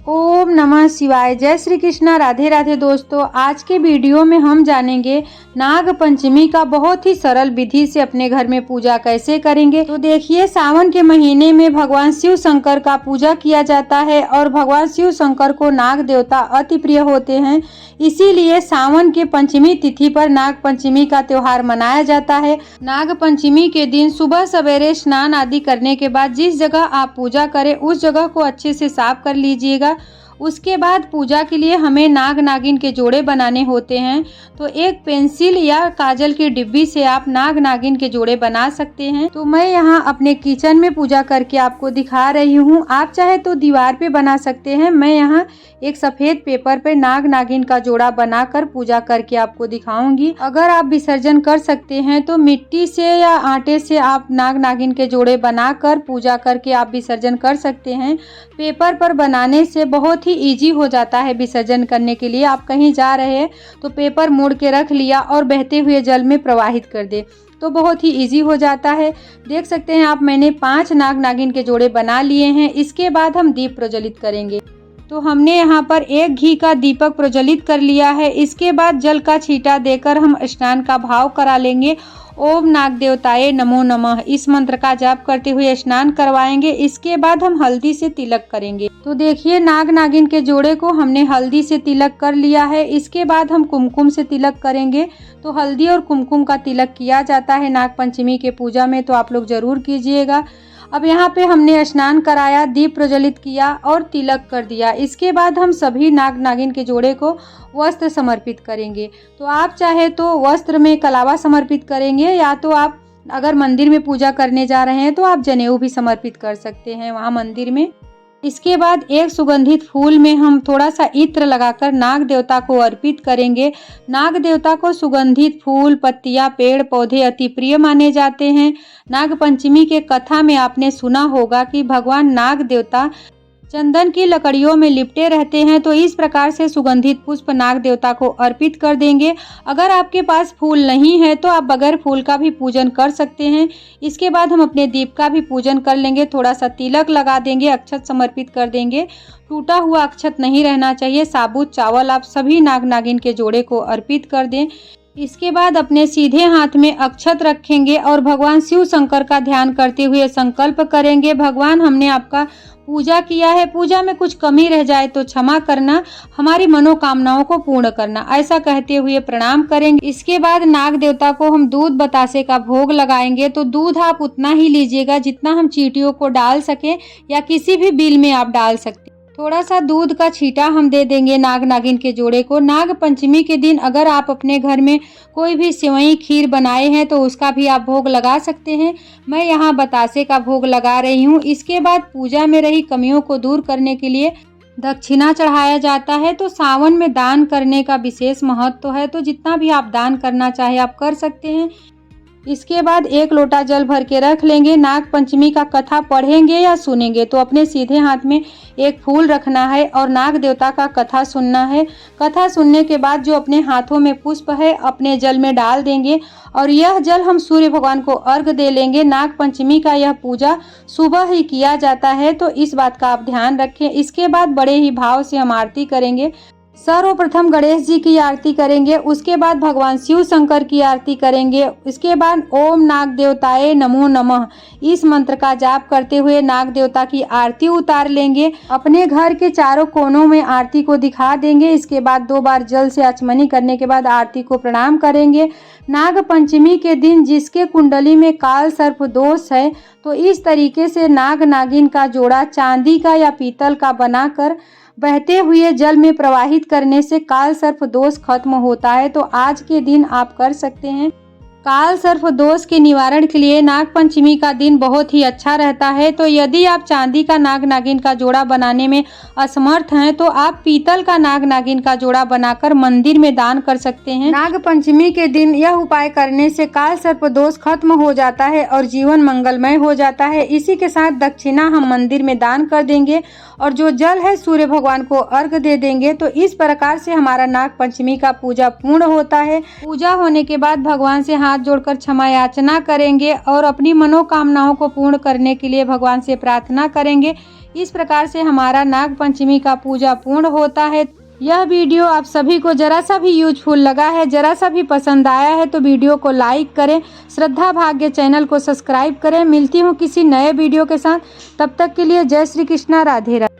ओम नमः शिवाय। जय श्री कृष्णा। राधे राधे दोस्तों, आज के वीडियो में हम जानेंगे नाग पंचमी का बहुत ही सरल विधि से अपने घर में पूजा कैसे करेंगे। तो देखिए, सावन के महीने में भगवान शिव शंकर का पूजा किया जाता है और भगवान शिव शंकर को नाग देवता अति प्रिय होते हैं। इसीलिए सावन के पंचमी तिथि पर नाग पंचमी का त्योहार मनाया जाता है। नाग पंचमी के दिन सुबह सवेरे स्नान आदि करने के बाद जिस जगह आप पूजा करें उस जगह को अच्छे से साफ कर लीजिएगा। उसके बाद पूजा के लिए हमें नाग नागिन के जोड़े बनाने होते हैं। तो एक पेंसिल या काजल की डिब्बी से आप नाग नागिन के जोड़े बना सकते हैं। तो मैं यहाँ अपने किचन में पूजा करके आपको दिखा रही हूँ। आप चाहे तो दीवार पे बना सकते हैं। मैं यहाँ एक सफेद पेपर पे नाग नागिन का जोड़ा बनाकर पूजा करके आपको दिखाऊंगी। अगर आप विसर्जन कर सकते हैं तो मिट्टी से या आटे से आप नाग नागिन के जोड़े बनाकर पूजा करके आप विसर्जन कर सकते हैं। पेपर पर बनाने से बहुत ही इजी हो जाता है विसर्जन करने के लिए। आप कहीं जा रहे हैं तो पेपर मोड़ के रख लिया और बहते हुए जल में प्रवाहित कर दे तो बहुत ही इजी हो जाता है। देख सकते हैं आप, मैंने 5 नाग नागिन के जोड़े बना लिए हैं। इसके बाद हम दीप प्रज्वलित करेंगे। तो हमने यहाँ पर एक घी का दीपक प्रज्वलित कर लिया है। इसके बाद जल का छींटा देकर हम स्नान का भाव करा लेंगे। ओम नाग देवताये नमो नमः इस मंत्र का जाप करते हुए स्नान करवाएंगे। इसके बाद हम हल्दी से तिलक करेंगे। तो देखिए, नाग नागिन के जोड़े को हमने हल्दी से तिलक कर लिया है। इसके बाद हम कुमकुम से तिलक करेंगे। तो हल्दी और कुमकुम का तिलक किया जाता है नाग पंचमी के पूजा में, तो आप लोग जरूर कीजिएगा। अब यहाँ पे हमने स्नान कराया, दीप प्रज्वलित किया और तिलक कर दिया। इसके बाद हम सभी नाग नागिन के जोड़े को वस्त्र समर्पित करेंगे। तो आप चाहे तो वस्त्र में कलावा समर्पित करेंगे, या तो आप अगर मंदिर में पूजा करने जा रहे हैं तो आप जनेऊ भी समर्पित कर सकते हैं वहाँ मंदिर में। इसके बाद एक सुगंधित फूल में हम थोड़ा सा इत्र लगाकर नाग देवता को अर्पित करेंगे। नाग देवता को सुगंधित फूल, पत्तियां, पेड़ पौधे अति प्रिय माने जाते हैं। नाग पंचमी के कथा में आपने सुना होगा कि भगवान नाग देवता चंदन की लकड़ियों में लिपटे रहते हैं। तो इस प्रकार से सुगंधित पुष्प नाग देवता को अर्पित कर देंगे। अगर आपके पास फूल नहीं है तो आप बगैर फूल का भी पूजन कर सकते हैं। इसके बाद हम अपने दीप का भी पूजन कर लेंगे। थोड़ा सा तिलक लगा देंगे, अक्षत समर्पित कर देंगे। टूटा हुआ अक्षत नहीं रहना चाहिए। साबुत चावल आप सभी नाग नागिन के जोड़े को अर्पित कर दें। इसके बाद अपने सीधे हाथ में अक्षत रखेंगे और भगवान शिव शंकर का ध्यान करते हुए संकल्प करेंगे। भगवान, हमने आपका पूजा किया है, पूजा में कुछ कमी रह जाए तो क्षमा करना, हमारी मनोकामनाओं को पूर्ण करना, ऐसा कहते हुए प्रणाम करेंगे। इसके बाद नाग देवता को हम दूध बतासे का भोग लगाएंगे। तो दूध आप उतना ही लीजिएगा जितना हम चींटियों को डाल सके या किसी भी बिल में आप डाल सकते। थोड़ा सा दूध का छींटा हम दे देंगे नाग नागिन के जोड़े को। नाग पंचमी के दिन अगर आप अपने घर में कोई भी सेवई खीर बनाए हैं तो उसका भी आप भोग लगा सकते हैं। मैं यहाँ बतासे का भोग लगा रही हूँ। इसके बाद पूजा में रही कमियों को दूर करने के लिए दक्षिणा चढ़ाया जाता है। तो सावन में दान करने का विशेष महत्व है, तो जितना भी आप दान करना चाहे आप कर सकते हैं। इसके बाद 1 लोटा जल भर के रख लेंगे। नाग पंचमी का कथा पढ़ेंगे या सुनेंगे तो अपने सीधे हाथ में एक फूल रखना है और नाग देवता का कथा सुनना है। कथा सुनने के बाद जो अपने हाथों में पुष्प है अपने जल में डाल देंगे और यह जल हम सूर्य भगवान को अर्घ दे लेंगे। नाग पंचमी का यह पूजा सुबह ही किया जाता है, तो इस बात का आप ध्यान रखें। इसके बाद बड़े ही भाव से हम आरती करेंगे। सर्वप्रथम गणेश जी की आरती करेंगे, उसके बाद भगवान शिव शंकर की आरती करेंगे। इसके बाद ओम नाग देवताये नमो नमः इस मंत्र का जाप करते हुए नाग देवता की आरती उतार लेंगे। अपने घर के चारों कोनों में आरती को दिखा देंगे। इसके बाद 2 बार जल से आचमनी करने के बाद आरती को प्रणाम करेंगे। नाग पंचमी के दिन जिसके कुंडली में काल सर्प दोष है तो इस तरीके से नाग नागिन का जोड़ा चांदी का या पीतल का बनाकर बहते हुए जल में प्रवाहित करने से काल सर्प दोष खत्म होता है। तो आज के दिन आप कर सकते हैं। काल सर्प दोष के निवारण के लिए नाग पंचमी का दिन बहुत ही अच्छा रहता है। तो यदि आप चांदी का नाग नागिन का जोड़ा बनाने में असमर्थ हैं तो आप पीतल का नाग नागिन का जोड़ा बनाकर मंदिर में दान कर सकते हैं। नाग पंचमी के दिन यह उपाय करने से काल सर्प दोष खत्म हो जाता है और जीवन मंगलमय हो जाता है। इसी के साथ दक्षिणा हम मंदिर में दान कर देंगे और जो जल है सूर्य भगवान को अर्घ दे देंगे। तो इस प्रकार से हमारा नाग पंचमी का पूजा पूर्ण होता है। पूजा होने के बाद भगवान से हाथ जोड़कर क्षमा याचना करेंगे और अपनी मनोकामनाओं को पूर्ण करने के लिए भगवान से प्रार्थना करेंगे। इस प्रकार से हमारा नाग पंचमी का पूजा पूर्ण होता है। यह वीडियो आप सभी को जरा सा भी यूजफुल लगा है, जरा सा भी पसंद आया है तो वीडियो को लाइक करें, श्रद्धा भाग्य चैनल को सब्सक्राइब करें। मिलती हूँ किसी नए वीडियो के साथ, तब तक के लिए जय श्री कृष्णा, राधे राधे।